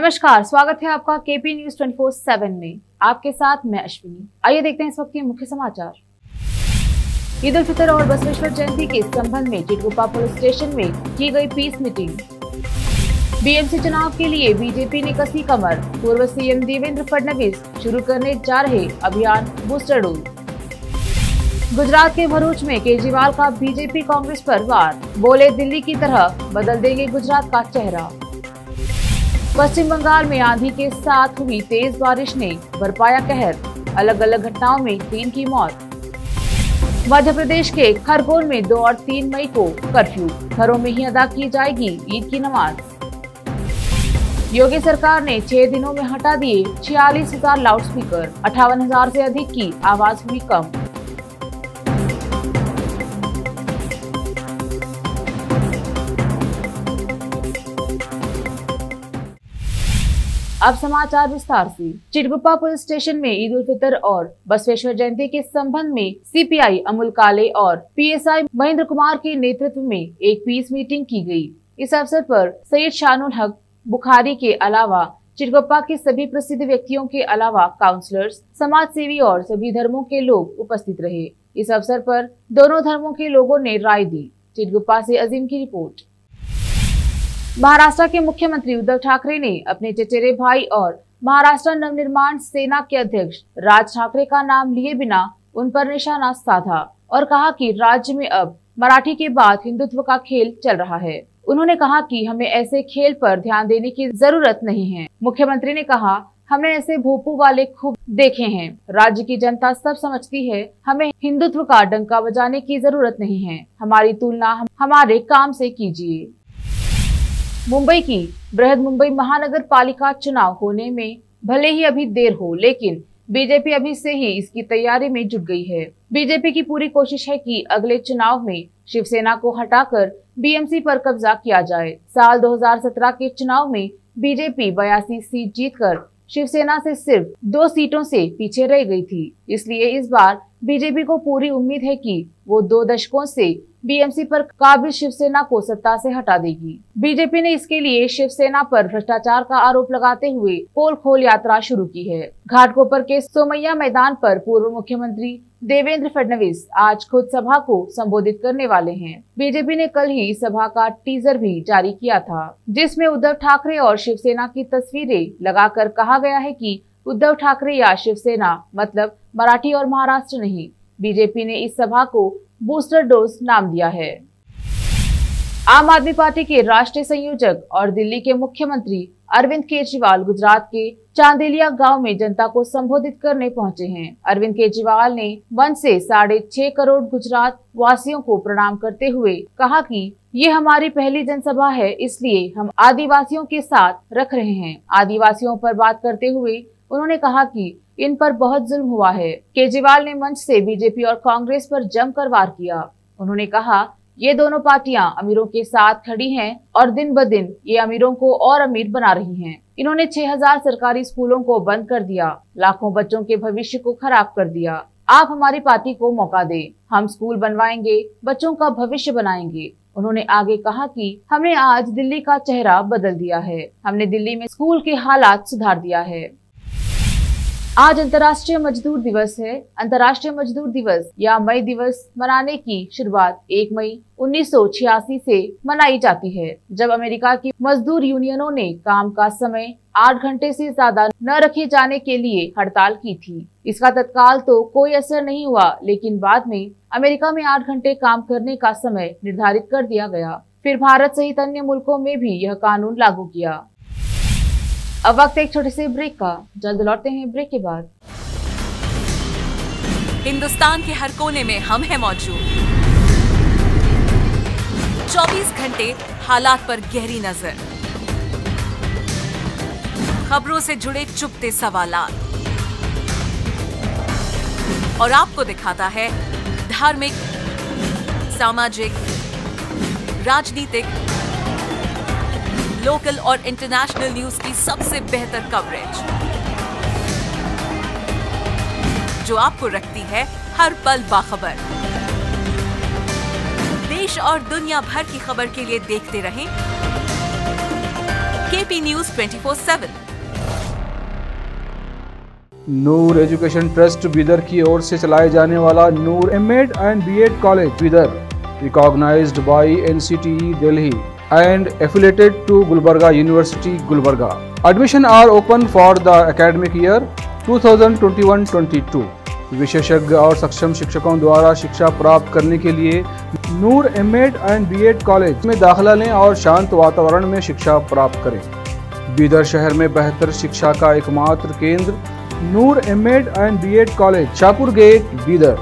नमस्कार, स्वागत है आपका केपी न्यूज 24/7 में। आपके साथ मैं अश्विनी। आइए देखते हैं इस वक्त के मुख्य समाचार। ईद उल फितर और बसवेश्वर जयंती के संबंध में चिटगुप्पा पुलिस स्टेशन में की गई पीस मीटिंग। बीएमसी चुनाव के लिए बीजेपी ने कसी कमर। पूर्व सीएम देवेंद्र फडणवीस शुरू करने जा रहे अभियान बूस्टर डोज। गुजरात के भरूच में केजरीवाल का बीजेपी कांग्रेस पर वार। बोले, दिल्ली की तरह बदल देंगे गुजरात का चेहरा। पश्चिम बंगाल में आंधी के साथ हुई तेज बारिश ने बरपाया कहर। अलग अलग घटनाओं में 3 की मौत। मध्य प्रदेश के खरगोन में 2 और 3 मई को कर्फ्यू। घरों में ही अदा की जाएगी ईद की नमाज। योगी सरकार ने 6 दिनों में हटा दिए 46,000 लाउडस्पीकर। 58,000 से अधिक की आवाज हुई कम। अब समाचार विस्तार से। चिटगुप्पा पुलिस स्टेशन में ईद उल फितर और बसवेश्वर जयंती के संबंध में सीपीआई अमूल काले और पीएसआई महेंद्र कुमार के नेतृत्व में एक पीस मीटिंग की गई। इस अवसर पर सैयद शानुल हक बुखारी के अलावा चिटगुप्पा के सभी प्रसिद्ध व्यक्तियों के अलावा काउंसलर्स, समाज सेवी और सभी धर्मों के लोग उपस्थित रहे। इस अवसर पर दोनों धर्मों के लोगों ने राय दी। चिटगुप्पा से अजीम की रिपोर्ट। महाराष्ट्र के मुख्यमंत्री उद्धव ठाकरे ने अपने चचेरे भाई और महाराष्ट्र नवनिर्माण सेना के अध्यक्ष राज ठाकरे का नाम लिए बिना उन पर निशाना साधा और कहा कि राज्य में अब मराठी के बाद हिंदुत्व का खेल चल रहा है। उन्होंने कहा कि हमें ऐसे खेल पर ध्यान देने की जरूरत नहीं है। मुख्यमंत्री ने कहा, हमने ऐसे भोपू वाले खूब देखे हैं। राज्य की जनता सब समझती है। हमें हिंदुत्व का डंका बजाने की जरूरत नहीं है। हमारी तुलना हमारे काम से कीजिए। मुंबई की बृहद मुंबई महानगर पालिका चुनाव होने में भले ही अभी देर हो, लेकिन बीजेपी अभी से ही इसकी तैयारी में जुट गई है। बीजेपी की पूरी कोशिश है कि अगले चुनाव में शिवसेना को हटाकर बीएमसी पर कब्जा किया जाए। साल 2017 के चुनाव में बीजेपी 82 सीट जीतकर शिवसेना से सिर्फ 2 सीटों से पीछे रह गई थी। इसलिए इस बार बीजेपी को पूरी उम्मीद है कि वो 2 दशकों से बीएमसी पर काबिज शिवसेना को सत्ता से हटा देगी। बीजेपी ने इसके लिए शिवसेना पर भ्रष्टाचार का आरोप लगाते हुए पोल खोल यात्रा शुरू की है। घाटकोपर के सोमैया मैदान पर पूर्व मुख्यमंत्री देवेंद्र फडणवीस आज खुद सभा को संबोधित करने वाले हैं। बीजेपी ने कल ही सभा का टीजर भी जारी किया था, जिसमें उद्धव ठाकरे और शिवसेना की तस्वीरें लगाकर कहा गया है कि उद्धव ठाकरे या शिवसेना मतलब मराठी और महाराष्ट्र नहीं। बीजेपी ने इस सभा को बूस्टर डोज नाम दिया है। आम आदमी पार्टी के राष्ट्रीय संयोजक और दिल्ली के मुख्यमंत्री अरविंद केजरीवाल गुजरात के चांदेलिया गांव में जनता को संबोधित करने पहुंचे हैं। अरविंद केजरीवाल ने मंच से 6.5 करोड़ गुजरात वासियों को प्रणाम करते हुए कहा कि ये हमारी पहली जनसभा है, इसलिए हम आदिवासियों के साथ रख रहे हैं। आदिवासियों पर बात करते हुए उन्होंने कहा कि इन पर बहुत जुल्म हुआ है। केजरीवाल ने मंच से बीजेपी और कांग्रेस पर जमकर वार किया। उन्होंने कहा, ये दोनों पार्टियां अमीरों के साथ खड़ी हैं और दिन ब दिन ये अमीरों को और अमीर बना रही हैं। इन्होंने 6,000 सरकारी स्कूलों को बंद कर दिया, लाखों बच्चों के भविष्य को खराब कर दिया। आप हमारी पार्टी को मौका दें, हम स्कूल बनवाएंगे, बच्चों का भविष्य बनाएंगे। उन्होंने आगे कहा कि हमने आज दिल्ली का चेहरा बदल दिया है। हमने दिल्ली में स्कूल के हालात सुधार दिया है। आज अंतर्राष्ट्रीय मजदूर दिवस है। अंतर्राष्ट्रीय मजदूर दिवस या मई दिवस मनाने की शुरुआत 1 मई 1986 से मनाई जाती है, जब अमेरिका की मजदूर यूनियनों ने काम का समय 8 घंटे से ज्यादा न रखे जाने के लिए हड़ताल की थी। इसका तत्काल तो कोई असर नहीं हुआ, लेकिन बाद में अमेरिका में 8 घंटे काम करने का समय निर्धारित कर दिया गया। फिर भारत सहित अन्य मुल्कों में भी यह कानून लागू किया। अब वक्त एक छोटे से ब्रेक का, जल्द लौटते हैं ब्रेक के बाद। हिंदुस्तान के हर कोने में हम हैं मौजूद। 24 घंटे हालात पर गहरी नजर, खबरों से जुड़े चुभते सवालात और आपको दिखाता है धार्मिक, सामाजिक, राजनीतिक, लोकल और इंटरनेशनल न्यूज की सबसे बेहतर कवरेज, जो आपको रखती है हर पल बाखबर। देश और दुनिया भर की खबर के लिए देखते रहें AP News 24/7। Noor education trust Bidar की ओर से चलाए जाने वाला Noor M.Ed and B.Ed college Bidar, recognised by NCTE Delhi and affiliated to Gulbarga university Gulbarga. Admission are open for the academic year 2021-22। विशेषज्ञ और सक्षम शिक्षकों द्वारा शिक्षा प्राप्त करने के लिए नूर M.Ed एंड B.Ed कॉलेज में दाखिला लें और शांत वातावरण में शिक्षा प्राप्त करें। बीदर शहर में बेहतर शिक्षा का एकमात्र केंद्र Noor M.Ed and B.Ed college, Shahpur gate, Bidar.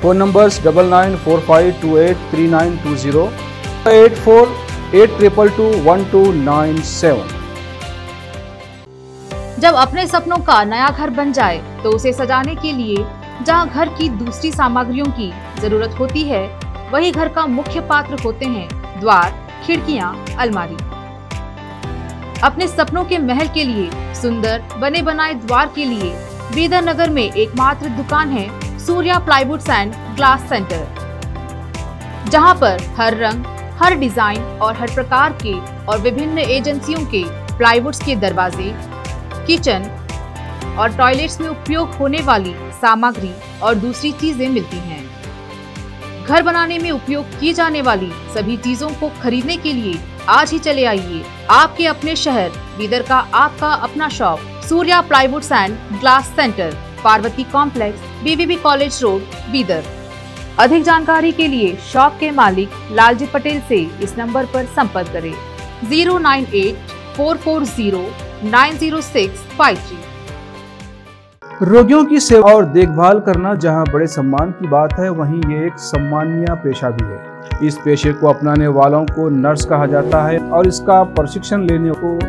Phone numbers 9945283920, 8482221297। जब अपने सपनों का नया घर बन जाए तो उसे सजाने के लिए जहां घर की दूसरी सामग्रियों की जरूरत होती है, वही घर का मुख्य पात्र होते हैं द्वार, खिड़कियां, अलमारी। अपने सपनों के महल के लिए सुंदर बने बनाए द्वार के लिए बीदर नगर में एकमात्र दुकान है सूर्या प्लाईवुड्स एंड ग्लास सेंटर, जहां पर हर रंग, हर डिजाइन और हर प्रकार के और विभिन्न एजेंसियों के प्लाईवुड्स के दरवाजे, किचन और टॉयलेट्स में उपयोग होने वाली सामग्री और दूसरी चीजें मिलती हैं। घर बनाने में उपयोग की जाने वाली सभी चीजों को खरीदने के लिए आज ही चले आइए आपके अपने शहर बीदर का आपका अपना shop Surya प्लाईवुड्स and glass centre, Parvati complex, BVB college road, Bidar. अधिक जानकारी के लिए शॉप के मालिक लालजी पटेल से इस नंबर पर संपर्क करें 09844090653। रोगियों की सेवा और देखभाल करना जहां बड़े सम्मान की बात है, वहीं ये एक सम्मानीय पेशा भी है। इस पेशे को अपनाने वालों को नर्स कहा जाता है और इसका प्रशिक्षण लेने को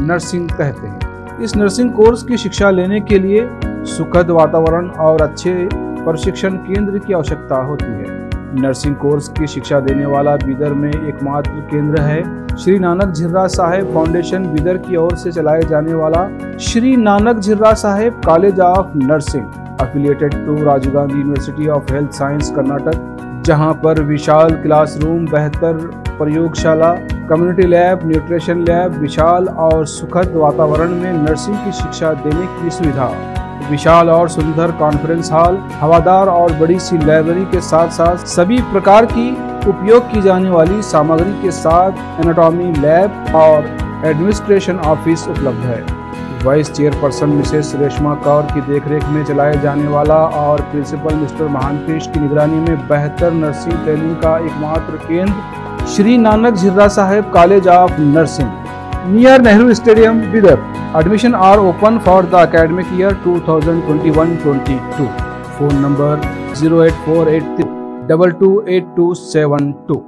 नर्सिंग कहते हैं। इस नर्सिंग कोर्स की शिक्षा लेने के लिए सुखद वातावरण और अच्छे प्रशिक्षण केंद्र की आवश्यकता होती है। नर्सिंग कोर्स की शिक्षा देने वाला बीदर में एकमात्र केंद्र है श्री नानक झिर्रा साहेब फाउंडेशन बीदर की ओर से चलाए जाने वाला Shri Nanak Jhira Sahib College of Nursing, affiliated to Rajiv Gandhi University of Health Science Karnataka, जहां पर विशाल क्लासरूम, बेहतर प्रयोगशाला, कम्युनिटी लैब, न्यूट्रिशन लैब, विशाल और सुखद वातावरण में नर्सिंग की शिक्षा देने की सुविधा, विशाल और सुंदर कॉन्फ्रेंस हॉल, हवादार और बड़ी सी लाइब्रेरी के साथ साथ सभी प्रकार की उपयोग की जाने वाली सामग्री के साथ एनाटॉमी लैब और एडमिनिस्ट्रेशन ऑफिस उपलब्ध है। Vice chairperson Mrs Reshma Kaur की देखरेख में चलाए जाने वाला और प्रिंसिपल मिस्टर महानकृष की निगरानी में बेहतर नर्सिंग ट्रेनिंग का एकमात्र केंद्र Shri Nanak Jhira Sahib College of Nursing, near Nehru stadium, Bidar. Admission are open for the academic year 2021-22। Phone number 08483228272।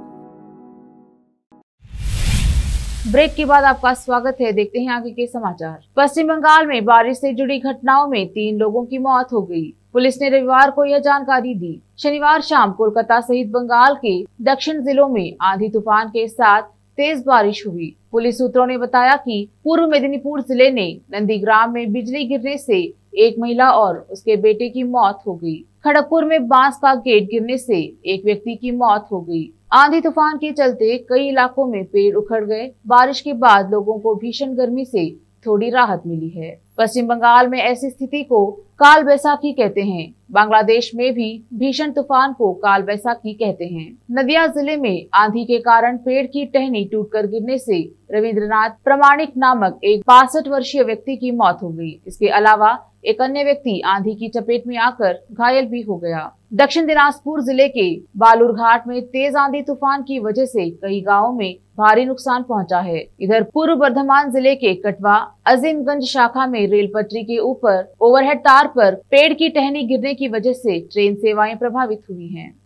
Break के बाद आपका स्वागत है। देखते हैं आगे के समाचार। पश्चिम बंगाल में बारिश से जुड़ी घटनाओं में 3 लोगों की मौत हो गई। पुलिस ने रविवार को यह जानकारी दी। शनिवार शाम कोलकाता सहित बंगाल के दक्षिण जिलों में आंधी तूफान के साथ तेज बारिश हुई। पुलिस सूत्रों ने बताया कि पूर्व मेदिनीपुर जिले ने नंदीग्राम में बिजली गिरने से एक महिला और उसके बेटे की मौत हो गई। खड़गपुर में बांस का गेट गिरने से एक व्यक्ति की मौत हो गई। आंधी तूफान के चलते कई इलाकों में पेड़ उखड़ गए। बारिश के बाद लोगों को भीषण गर्मी से थोड़ी राहत मिली है। पश्चिम बंगाल में ऐसी स्थिति को काल बैसाखी कहते हैं। बांग्लादेश में भी भीषण तूफान को काल बैसाखी कहते हैं। नदिया जिले में आंधी के कारण पेड़ की टहनी टूटकर गिरने से रविंद्रनाथ प्रमाणिक नामक एक 65 वर्षीय व्यक्ति की मौत हो गई। इसके अलावा एक अन्य व्यक्ति आंधी की चपेट में आकर घायल भी हो गया। दक्षिण दिनाजपुर जिले के बालूर घाट में तेज आंधी तूफान की वजह से कई गांवों में भारी नुकसान पहुंचा है। इधर पूर्व बर्धमान जिले के कटवा अजीमगंज शाखा में रेल पटरी के ऊपर ओवरहेड तार पर पेड़ की टहनी गिरने की वजह से ट्रेन सेवाएं प्रभावित हुई हैं।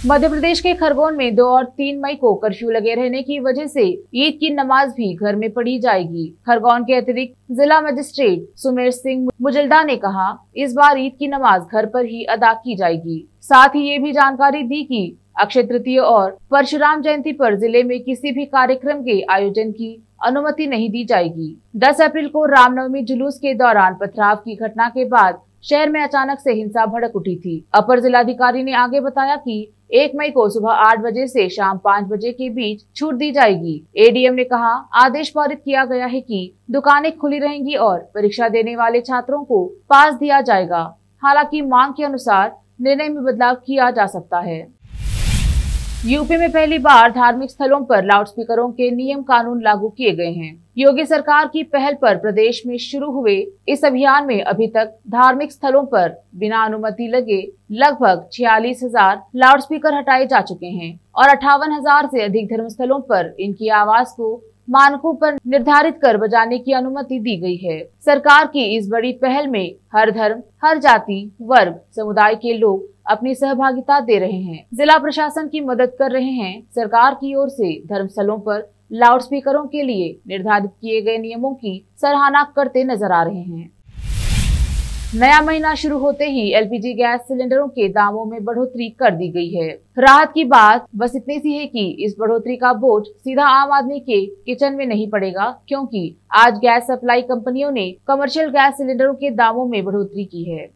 मध्य प्रदेश के खरगोन में 2 और 3 मई को कर्फ्यू लगे रहने की वजह से ईद की नमाज भी घर में पढ़ी जाएगी। खरगोन के अतिरिक्त जिला मजिस्ट्रेट सुमेर सिंह मुजल्दा ने कहा, इस बार ईद की नमाज घर पर ही अदा की जाएगी। साथ ही ये भी जानकारी दी कि अक्षय तृतीया और परशुराम जयंती पर जिले में किसी भी कार्यक्रम के आयोजन की अनुमति नहीं दी जाएगी। 10 अप्रैल को रामनवमी जुलूस के दौरान पथराव की घटना के बाद शहर में अचानक से हिंसा भड़क उठी थी। अपर जिलाधिकारी ने आगे बताया कि 1 मई को सुबह 8 बजे से शाम 5 बजे के बीच छूट दी जाएगी। एडीएम ने कहा, आदेश पारित किया गया है कि दुकानें खुली रहेंगी और परीक्षा देने वाले छात्रों को पास दिया जाएगा। हालांकि मांग के अनुसार निर्णय में बदलाव किया जा सकता है। यूपी में पहली बार धार्मिक स्थलों पर लाउडस्पीकरों के नियम कानून लागू किए गए हैं। योगी सरकार की पहल पर प्रदेश में शुरू हुए इस अभियान में अभी तक धार्मिक स्थलों पर बिना अनुमति लगे लगभग 46,000 लाउडस्पीकर हटाए जा चुके हैं और 58,000 से अधिक धर्मस्थलों पर इनकी आवाज को मानकों पर निर्धारित कर बजाने की अनुमति दी गई है। सरकार की इस बड़ी पहल में हर धर्म, हर जाति, वर्ग, समुदाय के लोग अपनी सहभागिता दे रहे हैं। जिला प्रशासन की मदद कर रहे हैं। सरकार की ओर से धर्मस्थलों पर लाउडस्पीकरों के लिए निर्धारित किए गए नियमों की सराहना करते नजर आ रहे हैं। नया महीना शुरू होते ही एलपीजी गैस सिलेंडरों के दामों में बढ़ोतरी कर दी गई है। राहत की बात बस इतनी सी है कि इस बढ़ोतरी का बोझ सीधा आम आदमी के किचन में नहीं पड़ेगा, क्योंकि आज गैस सप्लाई कंपनियों ने कमर्शियल गैस सिलेंडरों के दामों में बढ़ोतरी की है।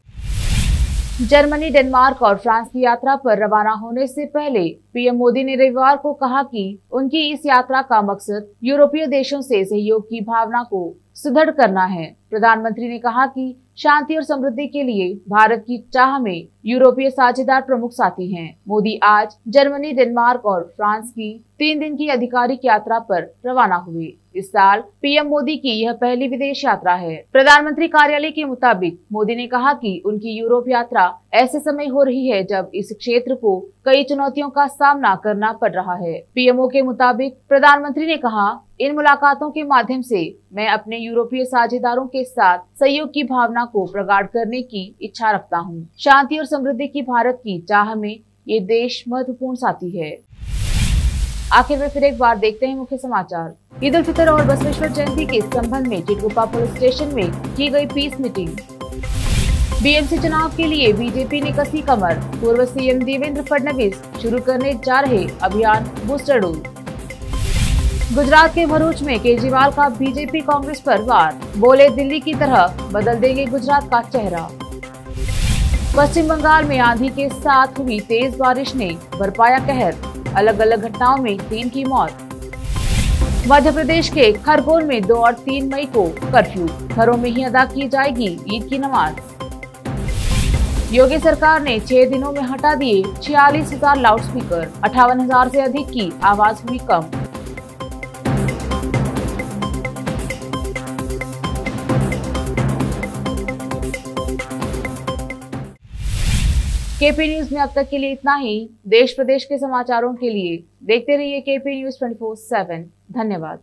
जर्मनी, डेनमार्क और फ्रांस की यात्रा पर रवाना होने से पहले पीएम मोदी ने रविवार को कहा कि उनकी इस यात्रा का मकसद यूरोपीय देशों से सहयोग की भावना को सुदृढ़ करना है। प्रधानमंत्री ने कहा कि शांति और समृद्धि के लिए भारत की चाह में यूरोपीय साझेदार प्रमुख साथी हैं। मोदी आज जर्मनी, डेनमार्क और फ्रांस की 3 दिन की आधिकारिक यात्रा पर रवाना हुए। इस साल पीएम मोदी की यह पहली विदेश यात्रा है। प्रधानमंत्री कार्यालय के मुताबिक मोदी ने कहा कि उनकी यूरोप यात्रा ऐसे समय हो रही है जब इस क्षेत्र को कई चुनौतियों का सामना करना पड़ रहा है। पीएमओ के मुताबिक प्रधानमंत्री ने कहा, इन मुलाकातों के माध्यम से मैं अपने यूरोपीय साझेदारों के साथ सहयोग की भावना को प्रगाढ़ करने की इच्छा रखता हूं। शांति और समृद्धि की भारत की चाह में ये देश महत्वपूर्ण साथी है। आखिर में फिर एक बार देखते हैं मुख्य समाचार। ईद उल फितर और बसवेश्वर जयंती के संबंध में चिटगुप्पा पुलिस स्टेशन में की गई पीस मीटिंग। बीएमसी चुनाव के लिए बीजेपी ने कसी कमर। पूर्व सीएम देवेंद्र फडणवीस शुरू करने जा रहे अभियान बूस्टर डोज। गुजरात के भरूच में केजरीवाल का बीजेपी कांग्रेस पर वार। बोले, दिल्ली की तरह बदल देंगे गुजरात का चेहरा। पश्चिम बंगाल में आंधी के साथ हुई तेज बारिश ने बरपाया कहर। अलग अलग घटनाओं में 3 की मौत। मध्य प्रदेश के खरगोन में 2 और 3 मई को कर्फ्यू। घरों में ही अदा की जाएगी ईद की नमाज। योगी सरकार ने 6 दिनों में हटा दिए 46,000 लाउडस्पीकर। 58,000 से अधिक की आवाज हुई कम। केपी न्यूज में अब तक के लिए इतना ही। देश प्रदेश के समाचारों के लिए देखते रहिए केपी न्यूज 24/7। धन्यवाद।